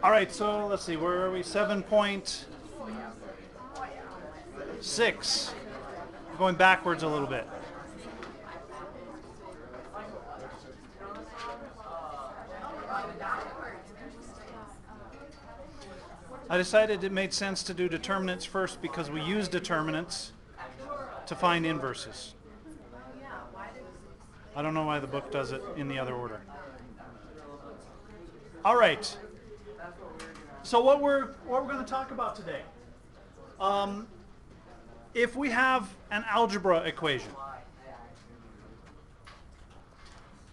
All right, so let's see, where are we? 7.6. Going backwards a little bit. I decided it made sense to do determinants first because we use determinants to find inverses. I don't know why the book does it in the other order. All right. So what we're going to talk about today, if we have an algebra equation,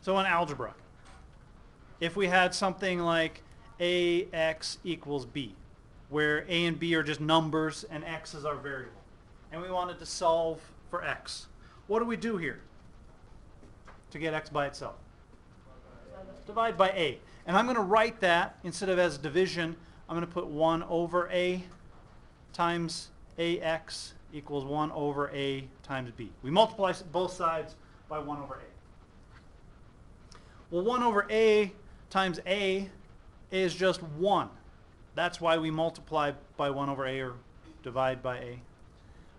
so an algebra, if we had something like ax equals b, where a and b are just numbers and x is our variable, and we wanted to solve for x, what do we do here to get x by itself? Divide by a. And I'm going to write that, instead of as division, I'm going to put 1 over a times ax equals 1 over a times b. We multiply both sides by 1 over a. Well, 1 over a times a is just 1. That's why we multiply by 1 over a, or divide by a.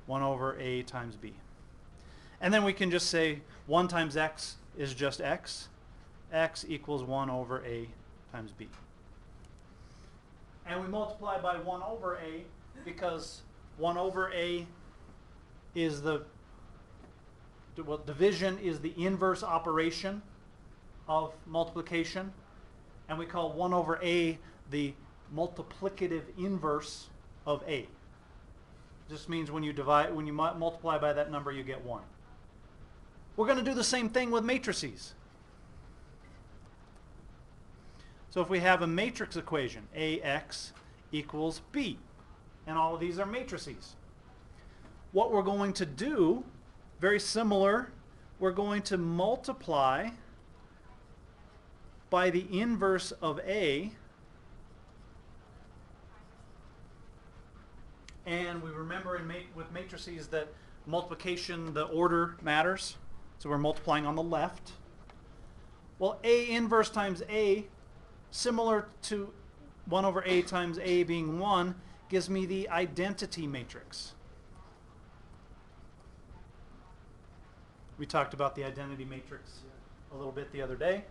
1 over a times b. And then we can just say 1 times x is just x. X equals 1 over a times b. And we multiply by 1 over a because 1 over a is the, well, division is the inverse operation of multiplication. And we call 1 over a the multiplicative inverse of a. Just means when you divide, when you multiply by that number, you get 1. We're going to do the same thing with matrices. So if we have a matrix equation, ax equals b, and all of these are matrices, what we're going to do, very similar, we're going to multiply by the inverse of a, and we remember with matrices that multiplication, the order matters, so we're multiplying on the left. Well, a inverse times a, similar to 1 over a times a being 1, gives me the identity matrix. We talked about the identity matrix a little bit the other day.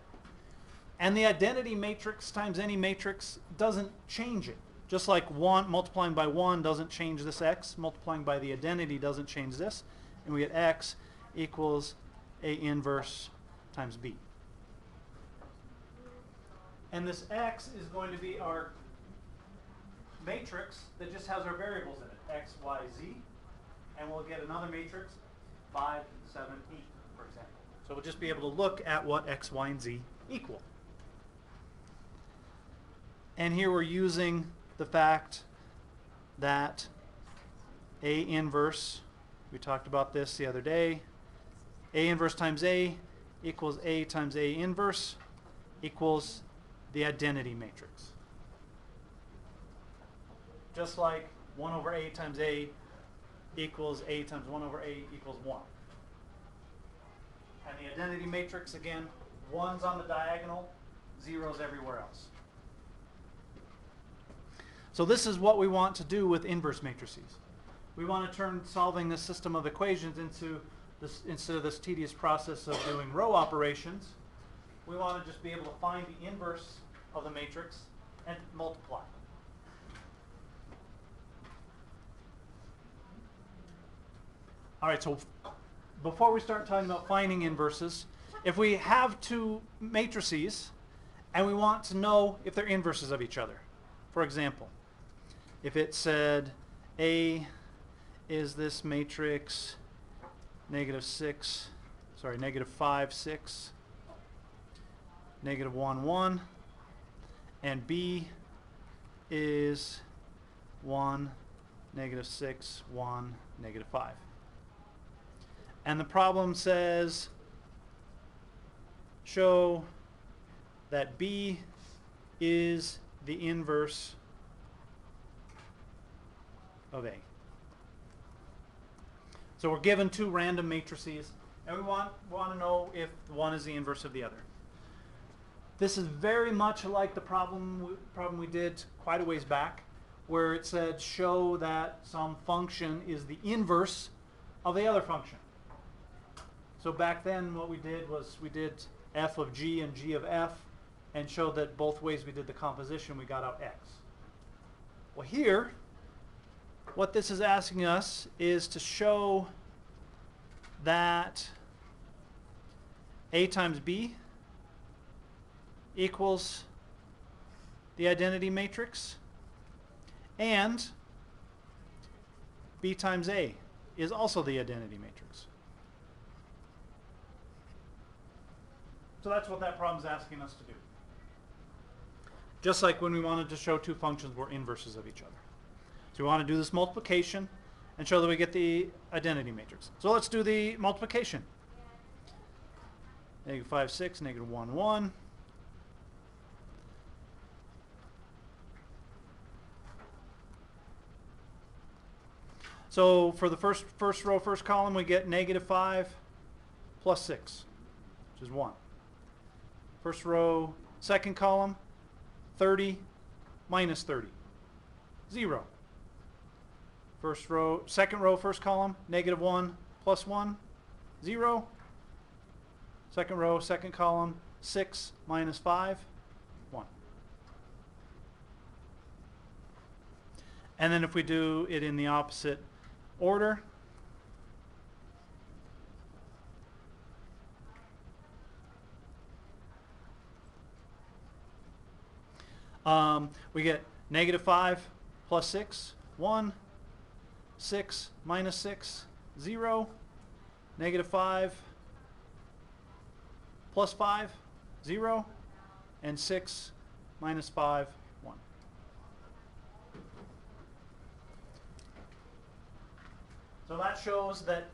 And the identity matrix times any matrix doesn't change it. Just like 1 multiplying by 1 doesn't change this x, multiplying by the identity doesn't change this, and we get x equals a inverse times b. And this x is going to be our matrix that just has our variables in it, x, y, z. And we'll get another matrix, 5, 7, 8, for example. So we'll just be able to look at what x, y, and z equal. And here we're using the fact that a inverse, we talked about this the other day, a inverse times a equals a times a inverse equals the identity matrix. Just like 1 over a times a equals a times 1 over a equals 1. And the identity matrix, again, 1's on the diagonal, 0's everywhere else. So this is what we want to do with inverse matrices. We want to turn solving this system of equations into this, instead of this tedious process of doing row operations, we want to just be able to find the inverse of the matrix and multiply. All right, so before we start talking about finding inverses, if we have two matrices and we want to know if they're inverses of each other, for example, if it said A is this matrix -5, 6, -1, 1, and B is 1, -6, 1, -5. And the problem says show that B is the inverse of A. So we're given two random matrices, and we want to know if one is the inverse of the other. This is very much like the problem we did quite a ways back, where it said show that some function is the inverse of the other function. So back then what we did was we did f of g and g of f and showed that both ways we did the composition we got out x. Well, here what this is asking us is to show that a times b equals the identity matrix, and b times a is also the identity matrix. So that's what that problem is asking us to do. Just like when we wanted to show two functions were inverses of each other. So we want to do this multiplication and show that we get the identity matrix. So let's do the multiplication. Negative 5, 6, negative 1, 1. So for the first row, first column, we get negative 5 plus 6, which is 1. First row, second column, 30 minus 30, 0. First row, second row, first column, negative 1 plus 1, 0. Second row, second column, 6 minus 5, 1. And then if we do it in the opposite order, we get negative 5 plus 6, 1, 6 minus 6, 0, negative 5 plus 5, 0, and 6 minus 5, 1. So that shows that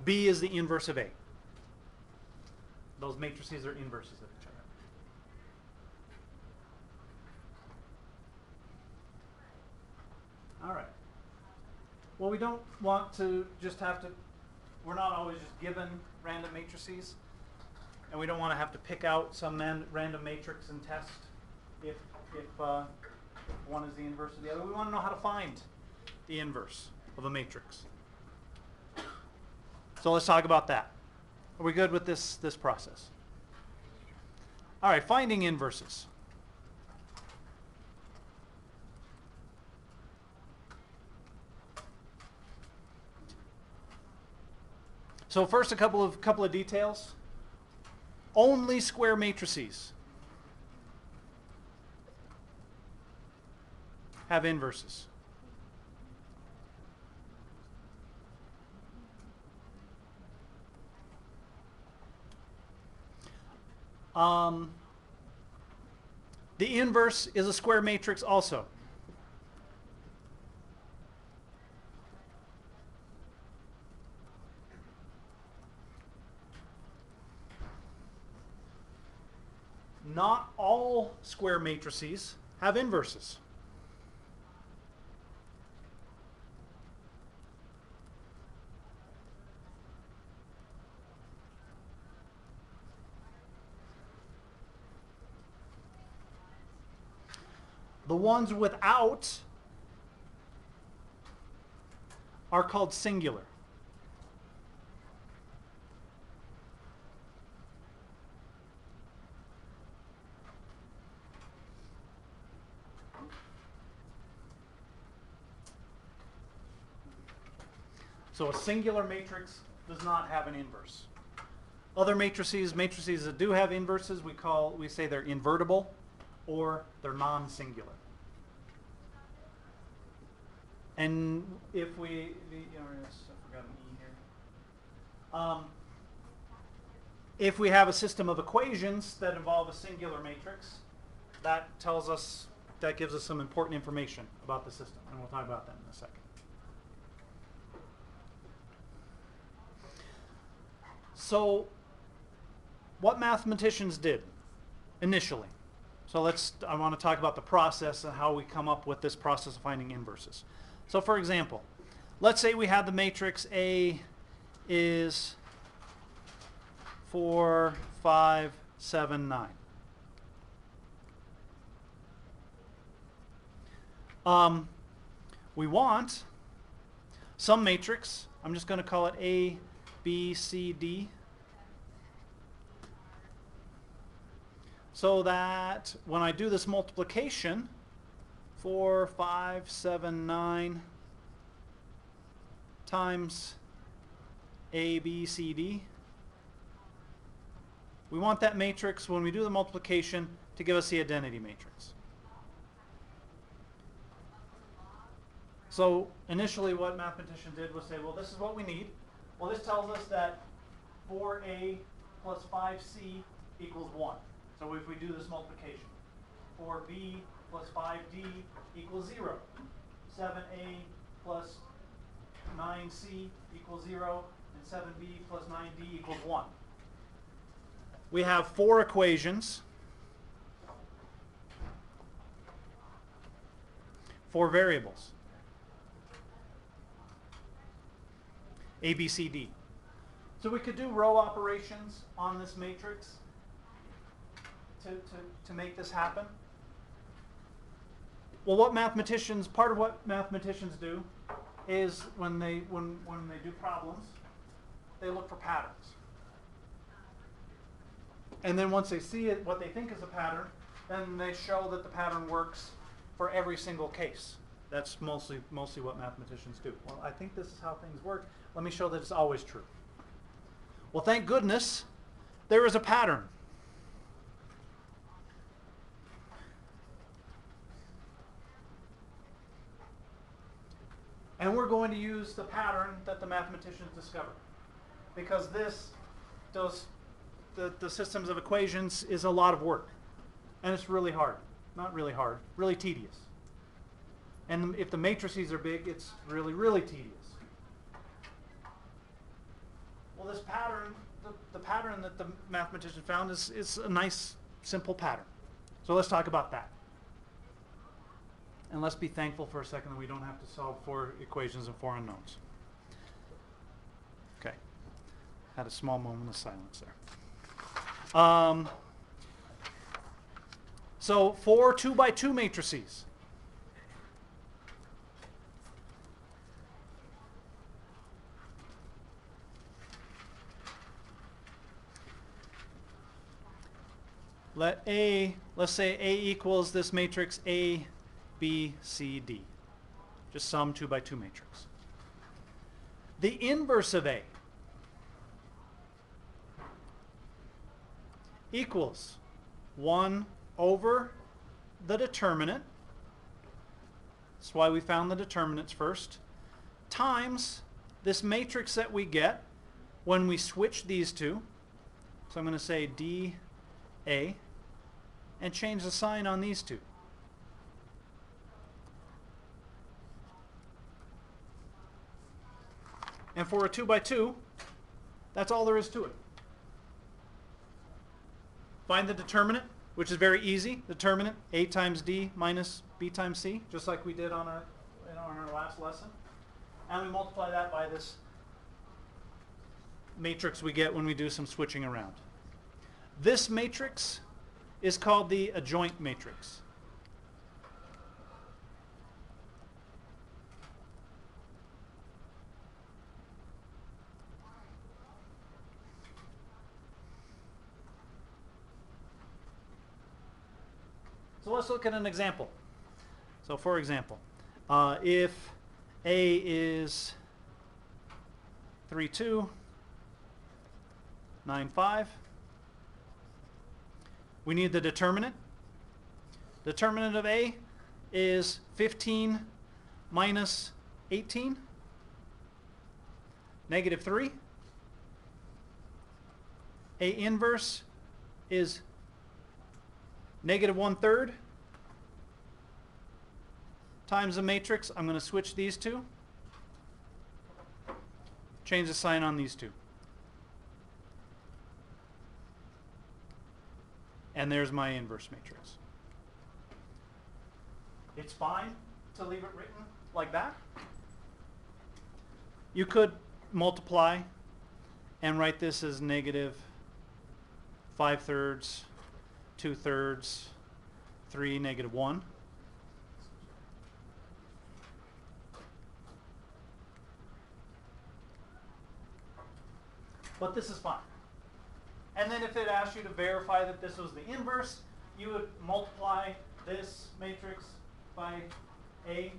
B is the inverse of A. Those matrices are inverses of each other. All right. Well, we don't want to just have to, we're not always just given random matrices, and we don't want to have to pick out some random matrix and test if one is the inverse of the other. We want to know how to find the inverse of a matrix. So let's talk about that. Are we good with this process? All right, finding inverses. So first, a couple of details. Only square matrices have inverses. The inverse is a square matrix also. Not all square matrices have inverses. The ones without are called singular. So a singular matrix does not have an inverse. Other matrices that do have inverses, we say they're invertible or they're non-singular. And if we, I forgot an E here. If we have a system of equations that involve a singular matrix, that gives us some important information about the system, and we'll talk about that in a second. So, what mathematicians did initially. So I want to talk about the process and how we come up with this process of finding inverses. So for example, let's say we had the matrix A is 4, 5, 7, 9. We want some matrix. I'm just going to call it A, B, C, D. So that when I do this multiplication, 4, 5, 7, 9 times A, B, C, D. We want that matrix, when we do the multiplication, to give us the identity matrix. So initially what mathematicians did was say, well, this is what we need. Well, this tells us that 4A plus 5C equals 1. So if we do this multiplication, 4B plus 5D equals 0. 7A plus 9C equals 0. And 7B plus 9D equals 1. We have 4 equations, 4 variables. A, B, C, D. So we could do row operations on this matrix to make this happen. Well, part of what mathematicians do is when they do problems, they look for patterns. And then once they see it, what they think is a pattern, then they show that the pattern works for every single case. That's mostly what mathematicians do. Well, I think this is how things work. Let me show that it's always true. Well, thank goodness there is a pattern. And we're going to use the pattern that the mathematicians discovered. Because this does the systems of equations is a lot of work. And it's really hard. Not really hard, really tedious. And if the matrices are big, it's really, really tedious. Well, this pattern, the pattern that the mathematician found is a nice, simple pattern. So let's talk about that. And let's be thankful for a second that we don't have to solve 4 equations and 4 unknowns. Okay. Had a small moment of silence there. So 4 2x2 matrices. Let's say A equals this matrix A, B, C, D. Just some 2x2 matrix. The inverse of A equals 1 over the determinant. That's why we found the determinants first. Times this matrix that we get when we switch these two. So I'm going to say DA and change the sign on these two. And for a 2x2, that's all there is to it. Find the determinant, which is very easy. Determinant, A times D minus B times C, just like we did on our last lesson. And we multiply that by this matrix we get when we do some switching around. This matrix is called the adjoint matrix. So let's look at an example. So for example, if A is 3, 2, 9, 5, we need the determinant. Determinant of A is 15 minus 18, negative 3. A inverse is negative 1/3 times the matrix. I'm going to switch these two. Change the sign on these two. And there's my inverse matrix. It's fine to leave it written like that. You could multiply and write this as negative 5/3, 2/3, 3, negative 1. but this is fine. And then if it asked you to verify that this was the inverse, you would multiply this matrix by A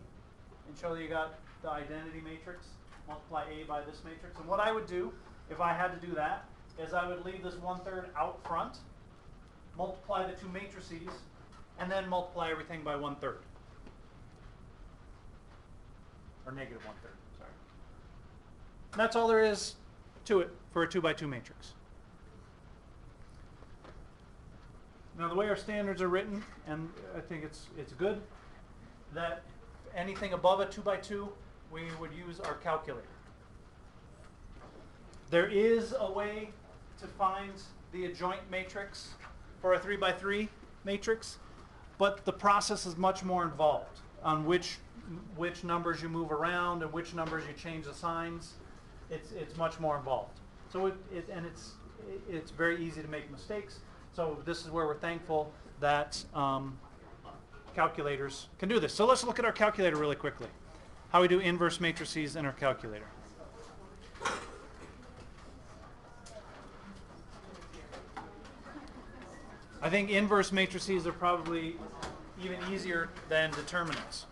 and show that you got the identity matrix. Multiply A by this matrix. And what I would do, if I had to do that, is I would leave this 1/3 out front, multiply the two matrices, and then multiply everything by 1/3. Or negative 1/3, sorry. And that's all there is to it for a 2x2 matrix. Now the way our standards are written, and I think it's good, that anything above a 2x2, we would use our calculator. There is a way to find the adjoint matrix for a 3x3 matrix, but the process is much more involved on which numbers you move around and which numbers you change the signs. It's much more involved. So it's very easy to make mistakes. So this is where we're thankful that calculators can do this. So let's look at our calculator really quickly. How we do inverse matrices in our calculator. I think inverse matrices are probably even easier than determinants.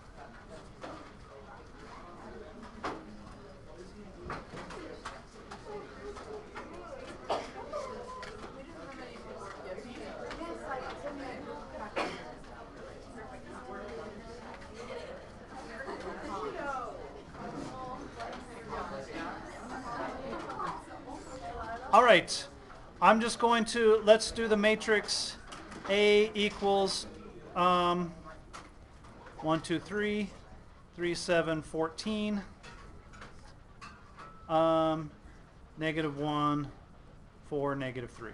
All right, I'm just going to, let's do the matrix A equals 1, 2, 3, 3, 7, 14, negative 1, 4, negative 3.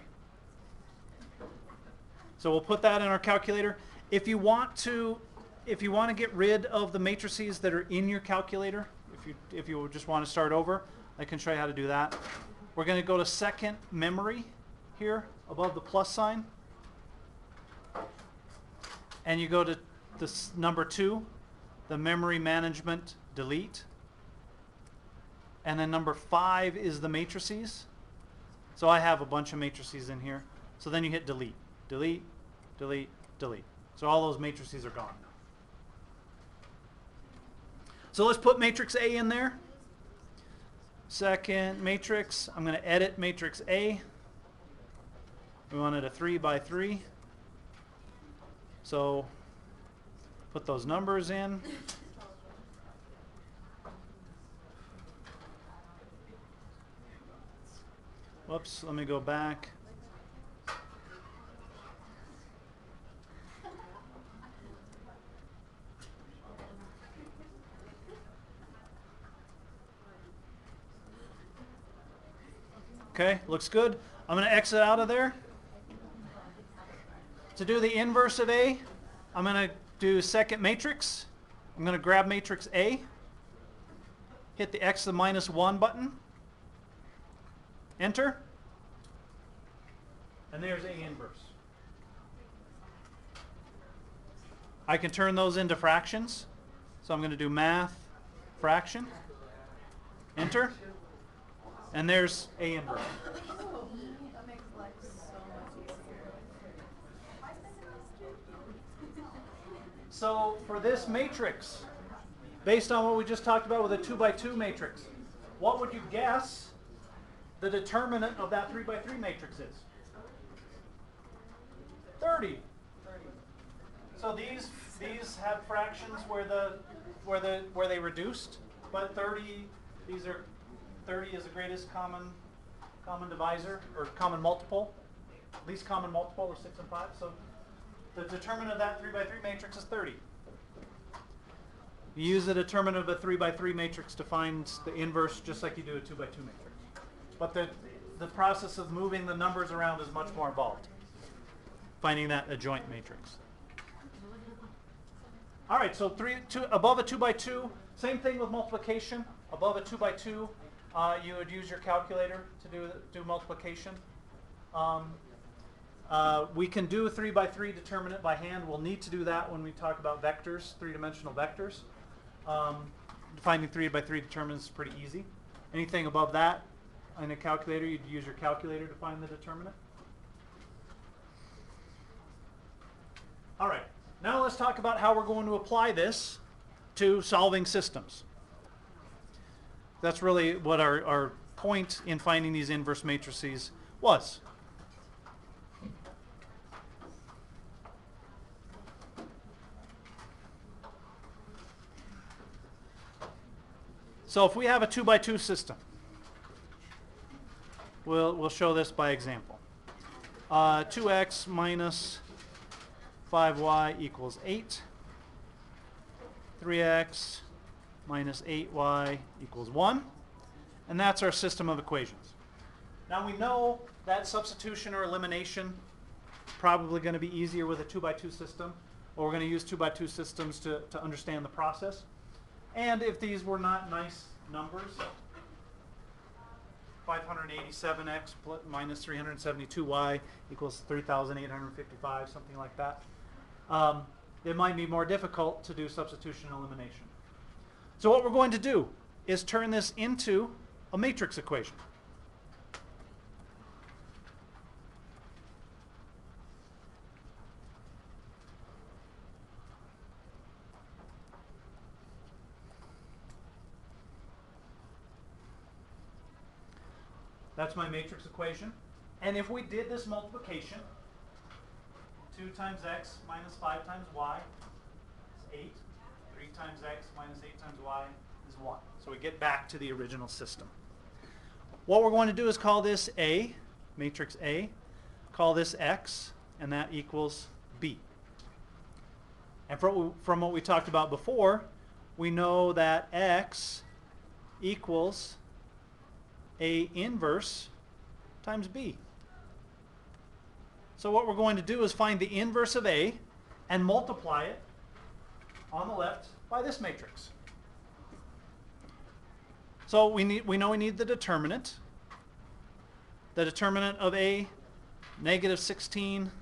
So we'll put that in our calculator. If you want to get rid of the matrices that are in your calculator, if you just want to start over, I can show you how to do that. We're going to go to second memory here above the plus sign. And you go to this number 2, the memory management delete. And then number 5 is the matrices. So I have a bunch of matrices in here. So then you hit delete, delete, delete, delete. So all those matrices are gone now. So let's put matrix A in there. Second matrix, I'm going to edit matrix A. We wanted a 3x3. So put those numbers in. Whoops, let me go back. Okay, looks good. I'm going to exit out of there. To do the inverse of A, I'm going to do second matrix. I'm going to grab matrix A, hit the x to the minus 1 button, enter, and there's A inverse. I can turn those into fractions. So I'm going to do math fraction, enter, and there's A inverse. That makes life so much easier. So for this matrix, based on what we just talked about with a 2x2 matrix, what would you guess the determinant of that 3x3 matrix is? 30. So these have fractions where they reduced, but 30 is the greatest common divisor, or common multiple, least common multiple of 6 and 5. So the determinant of that 3x3 matrix is 30. You use the determinant of a 3x3 matrix to find the inverse just like you do a 2x2 matrix. But the process of moving the numbers around is much more involved, finding that adjoint matrix. All right, so above a 2x2, same thing with multiplication. Above a 2x2, you would use your calculator to do multiplication. We can do a 3x3 determinant by hand. We'll need to do that when we talk about vectors, three-dimensional vectors. Finding 3x3 determinants is pretty easy. Anything above that, in a calculator, you'd use your calculator to find the determinant. All right, now let's talk about how we're going to apply this to solving systems. That's really what our point in finding these inverse matrices was. So if we have a 2 by 2 system, we'll show this by example. 2x minus 5y equals 8. 3x minus 8y equals 1. And that's our system of equations. Now we know that substitution or elimination probably going to be easier with a 2 by 2 system, or we're going to use 2 by 2 systems to understand the process. And if these were not nice numbers, 587x minus 372y equals 3,855, something like that, it might be more difficult to do substitution and elimination. So what we're going to do is turn this into a matrix equation. That's my matrix equation. And if we did this multiplication, 2 times x minus 5 times y is 8. 3 times x minus 8 times y is 1. So we get back to the original system. What we're going to do is call this A, matrix A, call this x, and that equals B. And from what we talked about before, we know that x equals A inverse times B. So what we're going to do is find the inverse of A and multiply it on the left by this matrix. So we know we need the determinant. The determinant of A, negative 16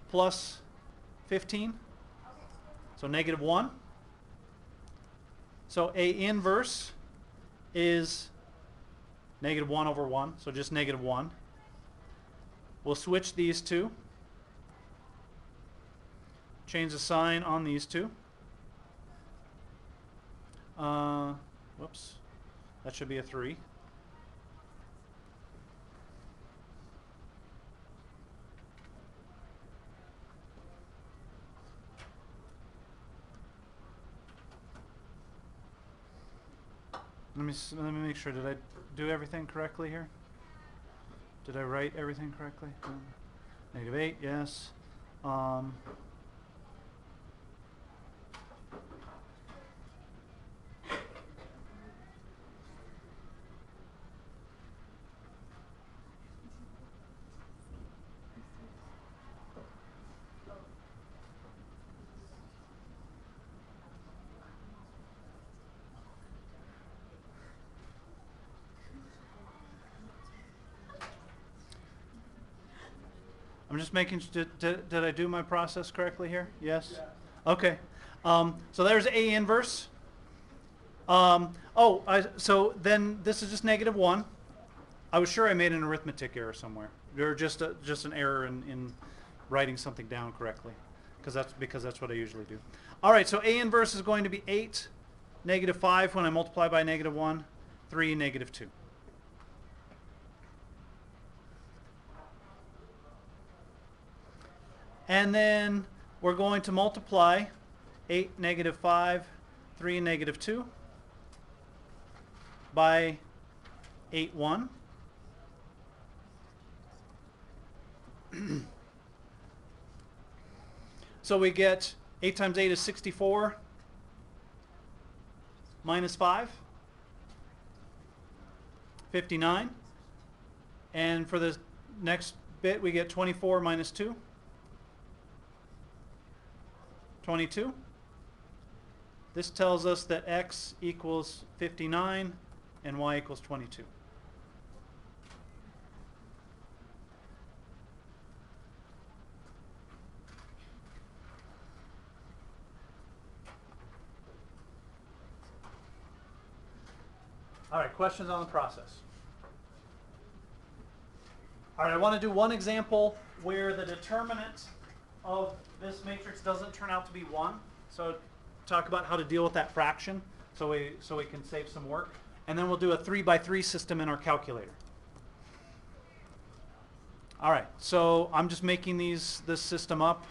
plus 15. So negative 1. So A inverse is negative 1 over 1, so just negative 1. We'll switch these two. Change the sign on these two. Whoops. That should be a 3. Let me make sure. Did I do everything correctly here? Did I write everything correctly? Negative 8, yes. I'm just making sure, did I do my process correctly here? Yes? Yeah. Okay. So there's A inverse. So then this is just negative 1. I was sure I made an arithmetic error somewhere. Or just an error in writing something down correctly. Because that's what I usually do. All right, so A inverse is going to be 8, negative 5 when I multiply by negative 1, 3, negative 2. And then we're going to multiply 8, negative 5, 3, negative 2 by 8, 1. So we get 8 times 8 is 64 minus 5, 59. And for the next bit, we get 24 minus 2. 22. This tells us that x equals 59 and y equals 22. All right, questions on the process? All right, I want to do one example where the determinant of this matrix doesn't turn out to be 1. So talk about how to deal with that fraction so we can save some work. And then we'll do a 3x3 system in our calculator. All right, so I'm just making this system up.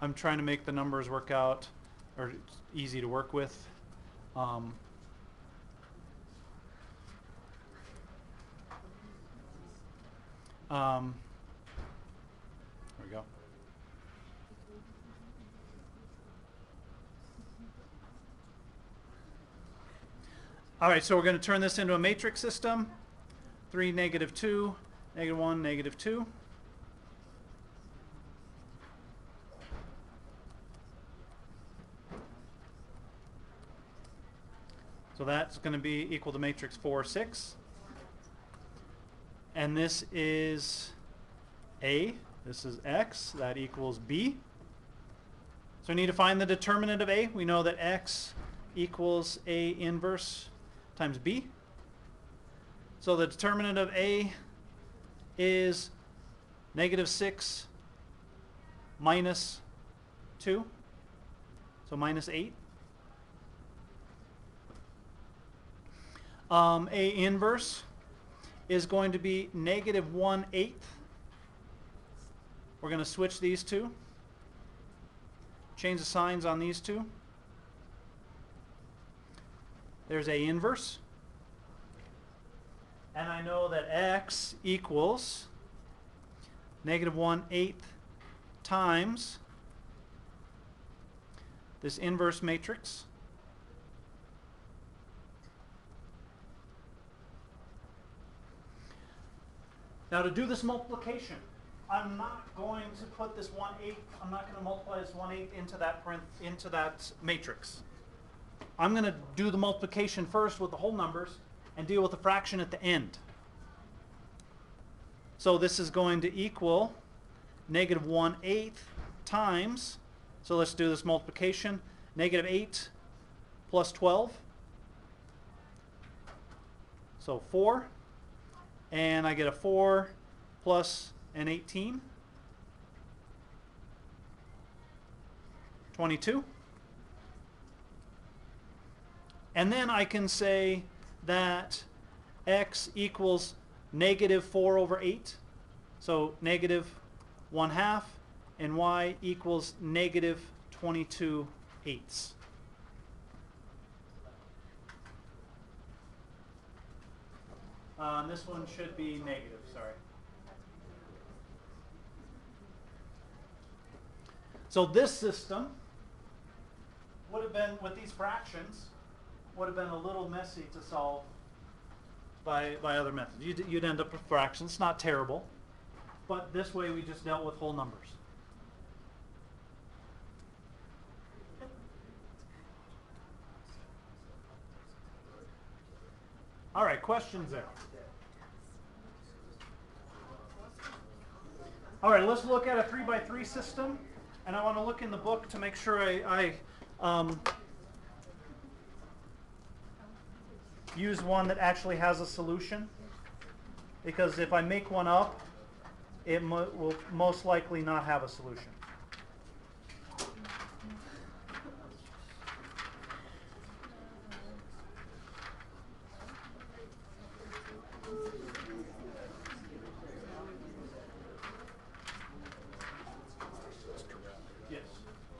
I'm trying to make the numbers work out, or easy to work with. There we go. All right, so we're going to turn this into a matrix system. 3, -2, -1, -2. So that's going to be equal to matrix 4, 6. And this is A. This is X. That equals B. So we need to find the determinant of A. We know that X equals A inverse times B. So the determinant of A is -6 minus 2. So -8. A inverse is going to be -1/8. We're going to switch these two. Change the signs on these two. There's A inverse. And I know that X equals -1/8 times this inverse matrix. Now to do this multiplication, I'm not going to put this 1/8, I'm not going to multiply this 1/8 into that matrix. I'm going to do the multiplication first with the whole numbers and deal with the fraction at the end. So this is going to equal -1/8 times, so let's do this multiplication, -8 plus 12, so 4. And I get a 4 plus an 18, 22. And then I can say that X equals -4/8, so -1/2, and Y equals -22/8. This one should be negative, sorry. So this system would have been, with these fractions, would have been a little messy to solve by other methods. You'd end up with fractions. It's not terrible. But this way we just dealt with whole numbers. All right, questions there? All right, let's look at a 3x3 system. And I want to look in the book to make sure I use one that actually has a solution. Because if I make one up, it will most likely not have a solution. Yes.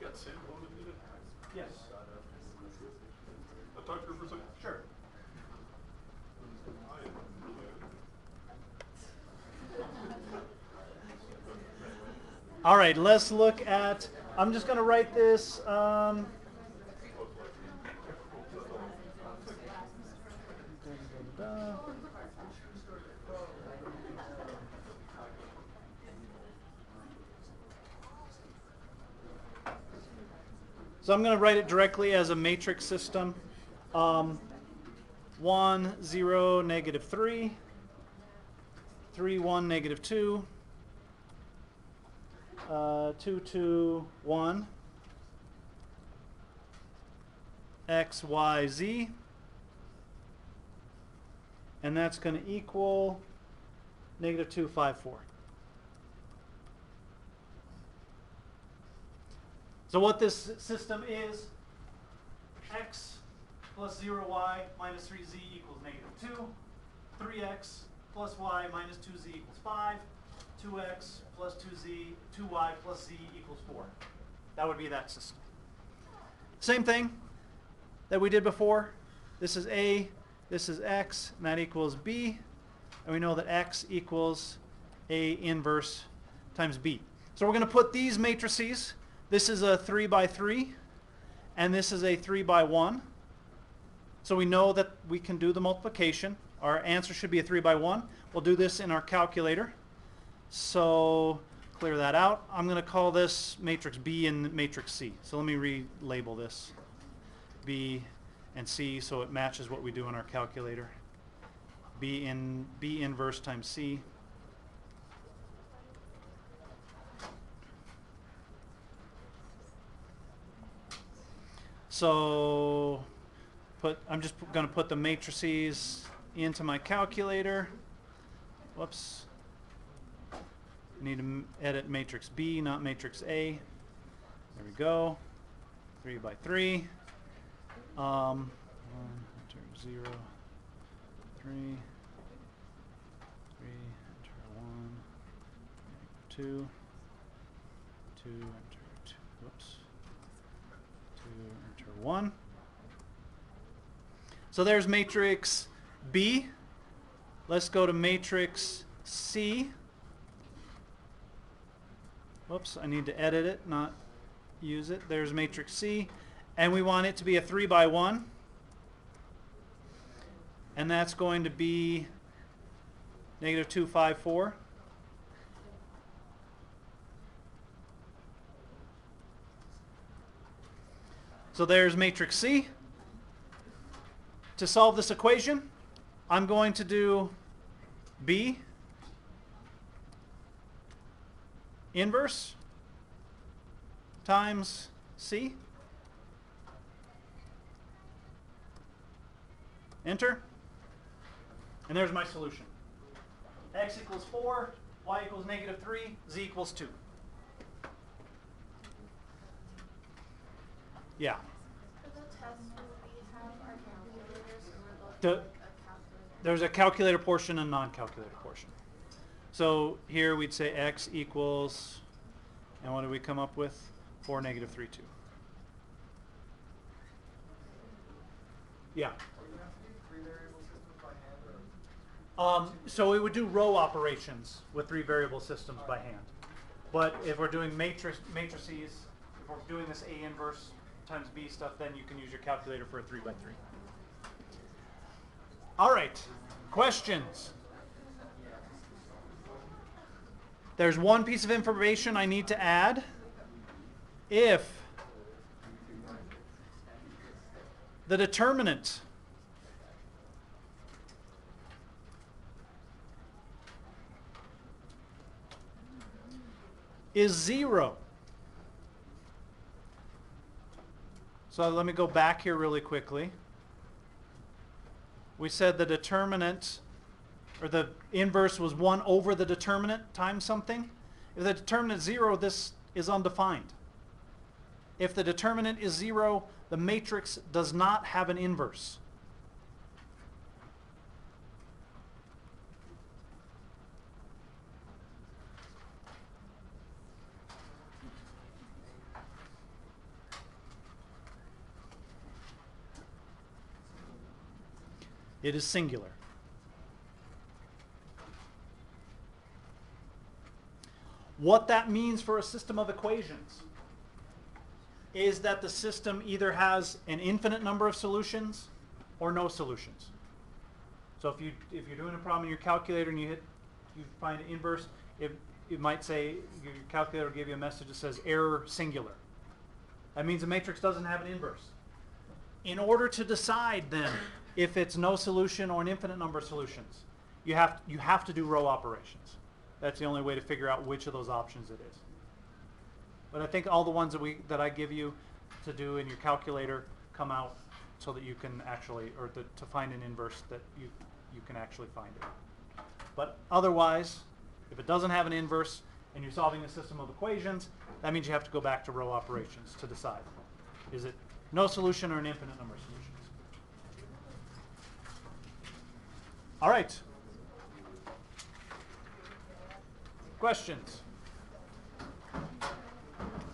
Got sand blown into it? Yes. I'll talk to her for a second. Sure. All right, let's look at, I'm just going to write this. So I'm going to write it directly as a matrix system. 1, 0, -3, 3, 1, -2, 2, 2, 1, X, Y, Z. And that's going to equal negative 2, 5, 4. So what this system is, x plus 0y minus 3z equals negative 2, 3x plus y minus 2z equals 5, 2x plus 2y plus z equals 4. That would be that system. Same thing that we did before. This is a, this is x, and that equals b. And we know that x equals a inverse times b. So we're going to put these matrices. This is a 3 by 3, and this is a 3 by 1. So we know that we can do the multiplication. Our answer should be a 3 by 1. We'll do this in our calculator. So clear that out. I'm going to call this matrix B and matrix C. So let me relabel this B and C so it matches what we do in our calculator. B inverse times C. So I'm just going to put the matrices into my calculator. Whoops. I need to edit matrix B, not matrix A. There we go. 3 by 3. 1, enter 0, 3, 3, enter 1, 2, 2, enter 2, whoops. 2, enter 1. So there's matrix B. Let's go to matrix C. Whoops, I need to edit it, not use it. There's matrix C. And we want it to be a 3 by 1. And that's going to be negative 2, 5, 4. So there's matrix C. To solve this equation, I'm going to do B inverse times C. Enter. And there's my solution. X equals 4, y equals negative 3, z equals 2. Yeah. For the test, do we have our calculators or The- a calculator? There's a calculator portion and non-calculator portion. So here we'd say x equals, and what do we come up with? 4, negative 3, 2. Yeah. So we would do row operations with 3 variable systems by hand. But if we're doing matrices, if we're doing this A inverse times B stuff, then you can use your calculator for a 3 by 3. All right, questions? There's one piece of information I need to add. If the determinant is 0. So let me go back here really quickly. We said the determinant, or the inverse was 1 over the determinant times something. If the determinant is 0, this is undefined. If the determinant is 0, the matrix does not have an inverse. It is singular. What that means for a system of equations is that the system either has an infinite number of solutions or no solutions. So if you're doing a problem in your calculator and you find an inverse, it might say, your calculator will give you a message that says error singular. That means the matrix doesn't have an inverse. In order to decide then if it's no solution or an infinite number of solutions, you have to do row operations. That's the only way to figure out which of those options it is. But I think all the ones that I give you to do in your calculator come out so that you can actually, or to find an inverse that you can actually find it. But otherwise, if it doesn't have an inverse and you're solving a system of equations, that means you have to go back to row operations to decide. Is it no solution or an infinite number of solutions? All right. Questions?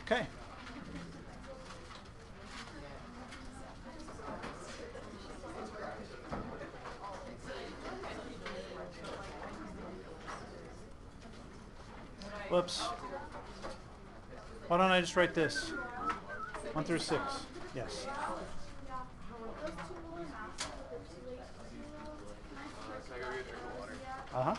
Okay. Whoops. Why don't I just write this? 1 through 6. Yes. Can I go get a drink of water? Uh-huh.